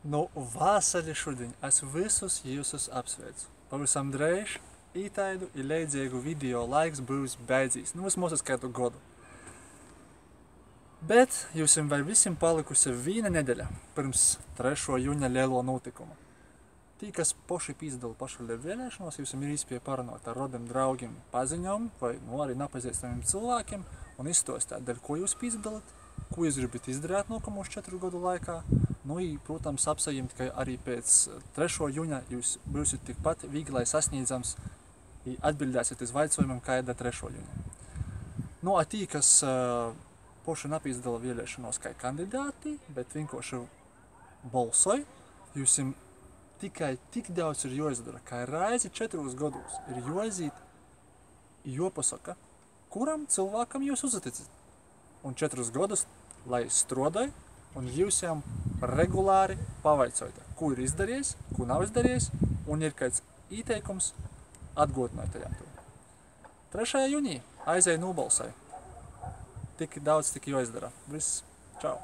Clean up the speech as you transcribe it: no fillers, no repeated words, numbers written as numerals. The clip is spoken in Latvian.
Nu, vasali šodien es visus jūsus apsveicu. Pavisam drēž ītaidu I leidzīgu video laiks būs beidzīs, nu vismaz uz kādu godu. Bet jūsim vēl visiem palikusi viena nedēļa pirms 3. jūņa lielo notikumu. Tī, kas poši pīzdala pašvaldību vēlēšanos, jūsim ir īspēja parunāt ar rodiem, draugiem, paziņom vai arī nepazīstamiem cilvēkiem un izstostāt, dēļ ko jūs pīzdalat, ko jūs gribat izdarīt nākamos 4 gadu laikā. Nu, I, protams, apsajimt, ka arī pēc 3. jūņa jūs būsiet tikpat vīglai sasniedzams I atbildēsiet uz vaicojumiem, kā ir 3. jūņa. Nu, a tī, kas poši napīzdala vēlēšanos kā kandidāti, bet vienkārši balsoj, jūsim tikai tik daudz ir jāizdara, kā reizi 4 gados ir jāiziet I jāpasaka, kuram cilvēkam jūs uzaticat. Un 4 gadus, lai strodai, un jūs jām regulāri pavaicojat, ko ir izdarījis, ko nav izdarījis, un ir kāds ieteikums atgūtināt tajām to. 3. jūnī aizēja nobalsai. Tik daudz tik jāizdara. Viss. Čau!